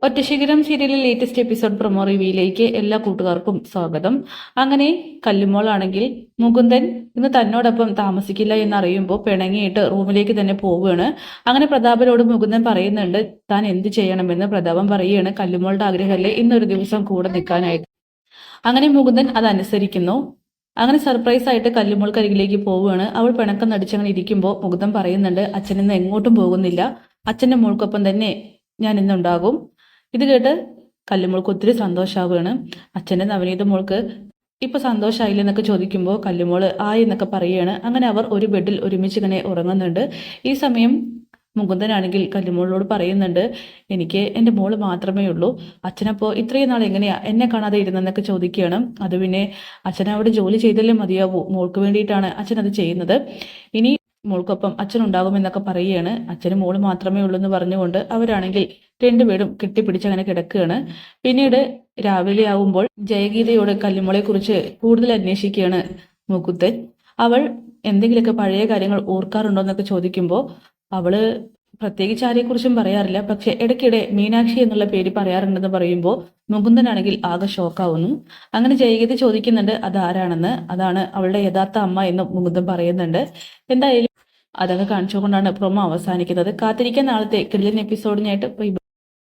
ഒറ്റശിഖരം സീരിയലിലെ latest episode promo റിവ്യൂയിലേക്ക് എല്ലാ കൂട്ടുകാർക്കും സ്വാഗതം. അങ്ങനെ കല്ലുമോളാണെങ്കിൽ മുകുന്ദൻ ഇന്ന് തന്നോടൊപ്പം താമസിക്കില്ല എന്നറിയുമ്പോൾ പിണങ്ങിയിട്ട് റൂമിലേക്ക് തന്നെ പോവുകയാണ്. അങ്ങനെ പ്രതാപനോട് മുകുന്ദൻ പറയുന്നുണ്ട് താൻ എന്ത് ചെയ്യണമെന്ന്. പ്രതാപൻ പറയുകയാണ് കല്ലുമോളുടെ ആഗ്രഹമല്ലേ ഇന്നൊരു ദിവസം കൂടെ നിൽക്കാനായിട്ട്. അങ്ങനെ മുകുന്ദൻ അതനുസരിക്കുന്നു. അങ്ങനെ സർപ്രൈസ് ആയിട്ട് കല്ലുമോൾക്കരികിലേക്ക് പോവുകയാണ്. അവൾ പിണക്കം നടിച്ചങ്ങനെ ഇരിക്കുമ്പോൾ മുകുന്ദൻ പറയുന്നുണ്ട് അച്ഛൻ ഇന്ന് എങ്ങോട്ടും പോകുന്നില്ല, അച്ഛൻ്റെ മോൾക്കൊപ്പം തന്നെ ഞാൻ ഇന്നുണ്ടാകും. ഇത് കേട്ട് കല്ലുമോൾക്ക് ഒത്തിരി സന്തോഷമാവുകയാണ്. അച്ഛൻ്റെ നവനീത മോൾക്ക് ഇപ്പൊ സന്തോഷമായില്ലെന്നൊക്കെ ചോദിക്കുമ്പോൾ കല്ലുമോള് എന്നൊക്കെ പറയുകയാണ്. അങ്ങനെ അവർ ഒരു ബെഡിൽ ഒരുമിച്ച് ഇങ്ങനെ ഉറങ്ങുന്നുണ്ട്. ഈ സമയം മുകുന്ദനാണെങ്കിൽ കല്ലുമോളോട് പറയുന്നുണ്ട് എനിക്ക് എൻ്റെ മോള് മാത്രമേ ഉള്ളൂ, അച്ഛനപ്പോൾ ഇത്രയും നാൾ എങ്ങനെയാ എന്നെ കാണാതെ ഇരുന്നെന്നൊക്കെ ചോദിക്കുകയാണ്. അത് പിന്നെ അച്ഛൻ അവിടെ ജോലി ചെയ്തല്ലേ മതിയാവൂ, മോൾക്ക് വേണ്ടിയിട്ടാണ് അച്ഛൻ അത് ചെയ്യുന്നത്, ഇനി മോൾക്കൊപ്പം അച്ഛനുണ്ടാകുമെന്നൊക്കെ പറയുകയാണ്. അച്ഛന് മോള് മാത്രമേ ഉള്ളൂ എന്ന് പറഞ്ഞുകൊണ്ട് അവരാണെങ്കിൽ രണ്ടുപേരും കെട്ടിപ്പിടിച്ചങ്ങനെ കിടക്കുകയാണ്. പിന്നീട് രാവിലെ ആവുമ്പോൾ ജയഗീതയോട് കല്ലുമോളെ കുറിച്ച് കൂടുതൽ അന്വേഷിക്കുകയാണ് മുകുന്ദൻ. അവൾ എന്തെങ്കിലുമൊക്കെ പഴയ കാര്യങ്ങൾ ഓർക്കാറുണ്ടോ എന്നൊക്കെ ചോദിക്കുമ്പോൾ അവള് പ്രത്യേകിച്ച് ആരെക്കുറിച്ചും പറയാറില്ല, പക്ഷെ ഇടയ്ക്കിടെ മീനാക്ഷി എന്നുള്ള പേര് പറയാറുണ്ടെന്ന് പറയുമ്പോൾ മുകുന്ദനാണെങ്കിൽ ആകെ ഷോക്കാവുന്നു. അങ്ങനെ ജയഗീത ചോദിക്കുന്നുണ്ട് അതാരാണെന്ന്. അതാണ് അവളുടെ യഥാർത്ഥ അമ്മ എന്ന് മുകുന്ദൻ പറയുന്നുണ്ട്. എന്തായാലും അതൊക്കെ കാണിച്ചുകൊണ്ടാണ് പ്രൊമോ അവസാനിക്കുന്നത്. കാത്തിരിക്കാൻ നാളത്തെ കിടിലൻ എപ്പിസോഡിനായിട്ട്